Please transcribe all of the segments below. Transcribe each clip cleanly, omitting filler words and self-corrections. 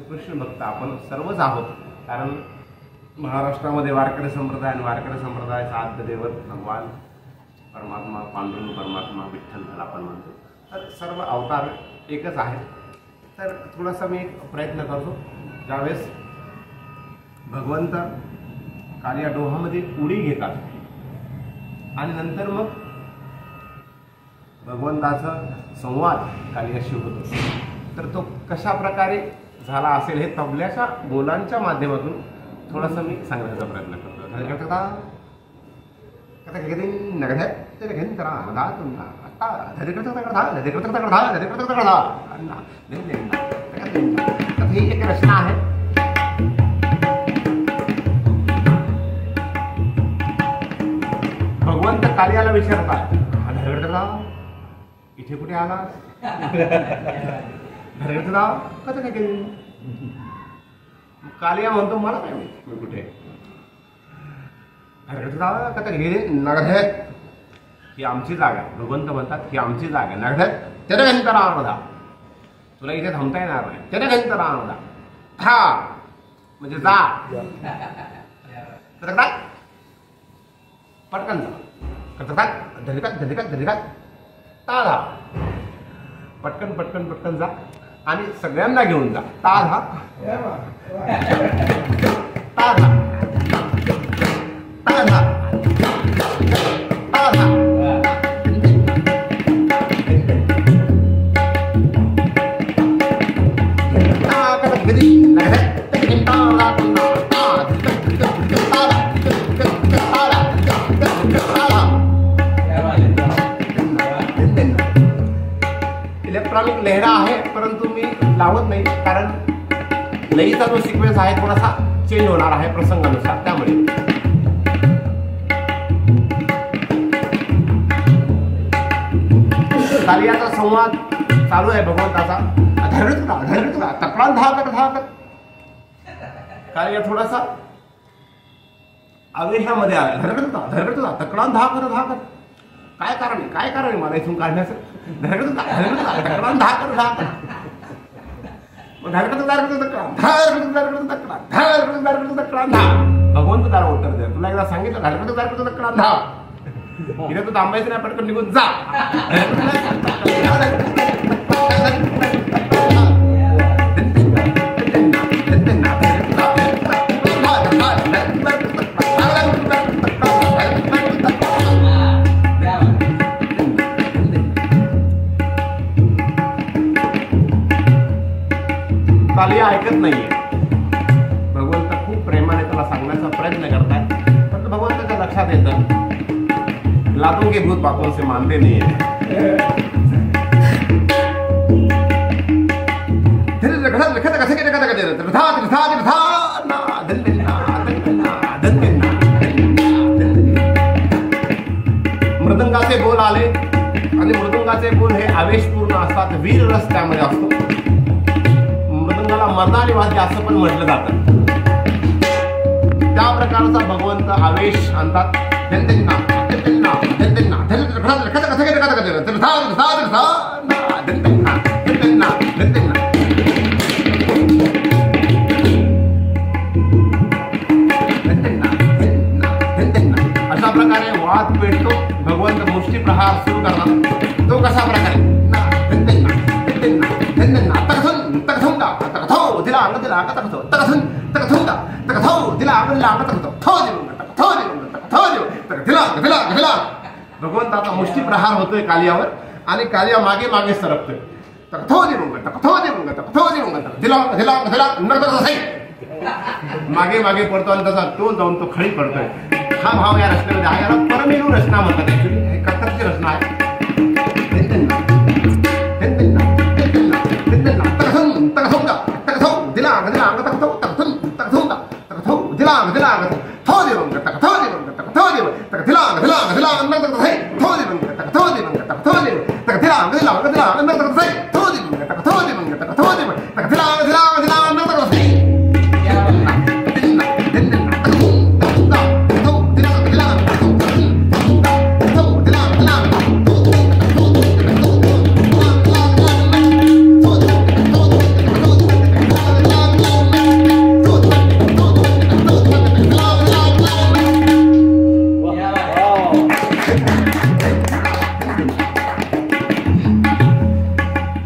कृष्ण भक्त आपण सर्वच आहोत. कारण महाराष्ट्रामध्ये वारकरी संप्रदाय आणि वारकरी संप्रदायाचा आद्य दैवत भगवान परमात्मा पांडुरंग परमात्मा विठ्ठल आपण म्हणतो. तर सर्व अवतार एकच आहे. तर थोडासा मी एक प्रयत्न करतो. ज्यावेळेस भगवंत कालिया डोहामध्ये उडी घेतात आणि नंतर मग भगवंताचा संवाद कालियाशी होतो, तर तो कशा प्रकारे झाला असेल हे तबल्याच्या बोलांच्या माध्यमातून थोडासा मी सांगण्याचा प्रयत्न करतो. ही एक रचना आहे. भगवंत कालियाला विचारतात, इथे कुठे आला? कसं काय केली? कालिया म्हणतो मला काय माहिती मी कुठे. कसं गेली? नगधेत ही आमची जागा. भगवंत म्हणतात ही आमची जागा. नगधेत त्याने घंटा राहणार, तुला इथे थांबता येणार नाही. त्याने घंटा राहणार हा म्हणजे जा. पटकन जा. धरिकात ताधा पटकन पटकन पटकन जा आणि सगळ्यांना घेऊन जा. ताधा ताधा ताधा ताधा. इलेक्ट्रॉनिक लहरा आहे, परंतु मी लावत नाही कारण लईचा जो सिक्वेन्स आहे थोडासा चेंज होणार आहे प्रसंगानुसार. त्यामुळे कालियाचा संवाद चालू आहे भगवंताचा. तक्रार धाकत. कालिया थोडासा आवेशामध्ये आला. तक्रार धाकत. काय कारण आहे मला इथून काढण्याचं? तक्रार धाकत. भगवंत त्याला उत्तर द्या. तुला एकदा सांगितलं तक्रार धा इथे तू थांबायचं नाही, पटकन निघून जा. कालिया ऐकत नाहीये. भगवंत खूप प्रेमाने त्याला सांगण्याचा प्रयत्न करतात, पण भगवंताच्या लक्षात येतं लातों के भूत बातों से मानते नहीं है. मृदंगाचे बोल आले आणि मृदंगाचे बोल हे आवेशपूर्ण असतात. वीर रस त्यामध्ये असतो. मृदंगाला मर्दानी वाद्य असं पण म्हटलं जातं. त्या प्रकारचा भगवंत आवेश आणतात. अशा प्रकारे वाद पेटतो. भगवंत मुष्टी प्रहार सुरू करतात. तो कशा प्रकारे भगवंताचा मुष्टी प्रहार होतोय कालियावर आणि कालिया मागे मागे सरकतोय. मागे मागे पडतो आणि तसा तो जाऊन तो खळी पडतोय. हा भाव या रचनेमध्ये आहे. याला परमेलू रचना म्हणतात. ऍक्च्युली हे कथकची रचना आहे.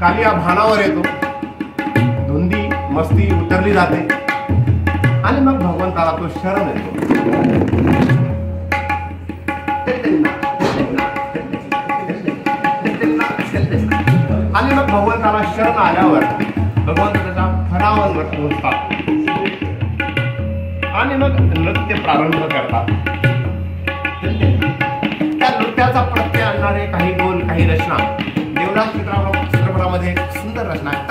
कालिया भानावर येतो, धुंदी मस्ती उतरली जाते आणि मग भगवंताला तो शरण येतो. आणि मग भगवंताला शरण आल्यावर भगवंत त्याच्या फणावर पोहोचतात आणि मग नृत्य प्रारंभ करतात. त्या नृत्याचा प्रत्यय आणणारे काही बोल, काही रचना देवदास चित्रपटामध्ये एक सुंदर रचना आहे.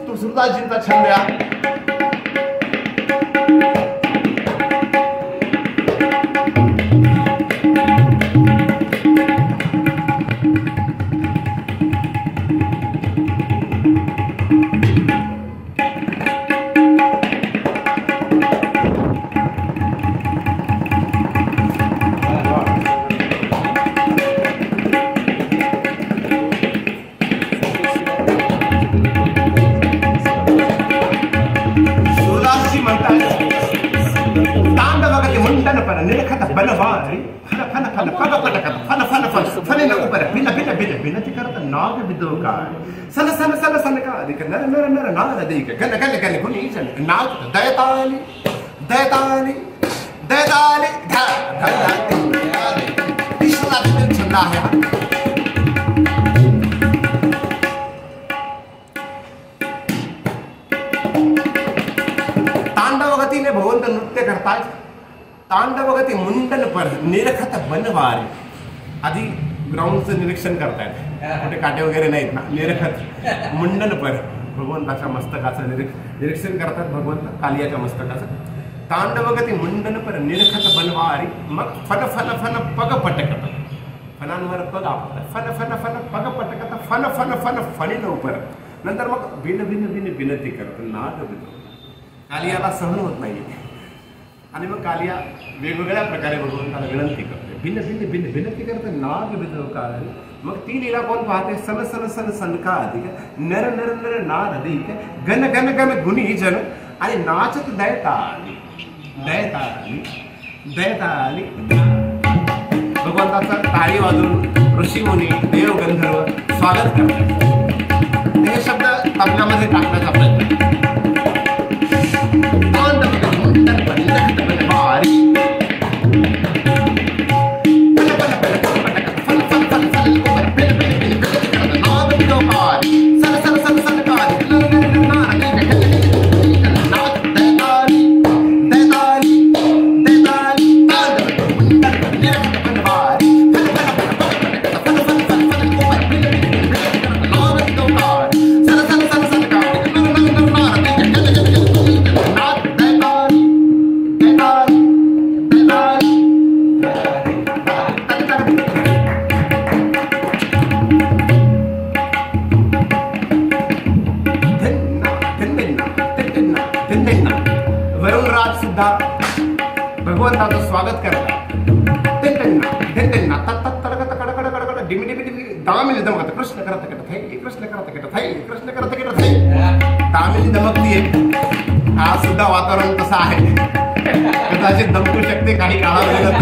तो सुरदासजींचा छंद आहे. तांडवगतीने भगवंत नृत्य करतात. तांडवगती मुंडन पर निरखत बनवारी. आधी ग्राउंडचं निरीक्षण करतायत, कुठे काटे वगैरे नाहीत ना. निरखत मुंडन पर भगवंताच्या मस्तकाचं निरीक्षण करतात, भगवंत कालियाच्या मस्तकाचं. तांडवगती मुंडन पर निरखत बनवारी. मग फन फन फन पग पटकत, फनांवर पग आपतात. फन फन फन पग पटकत, फन फन फन फणीन उपर. नंतर मग भिन्न भिन्न भिन्न विनंती करत नाद बितो. कालियाला सहन होत नाही आणि मग कालिया वेगवेगळ्या प्रकारे भगवंताला विनंती करते, भिन्न भिन्न भिन्न विनंती करते नाग बितो काल. मग ती लीला कोण पाहते? सन सन सन सनका अधिक, नर नर नर नार अधिक, गण गण गण गुणी जन. आणि नाचत दयताली दयताली दयताली. भगवंताचा टाळी वाजवून ऋषीमुनी देव गंधर्व स्वागत करतात. हे शब्द तबल्यामध्ये टाकण्याचा प्रयत्न. भगवंताचं स्वागत करतात. कृष्ण करत कृष्ण करत कृष्ण करत तामिली दमकतीये. हा सुद्धा वातावरण तसं आहे, कदाचित दमकू शकते काही काळानंतर.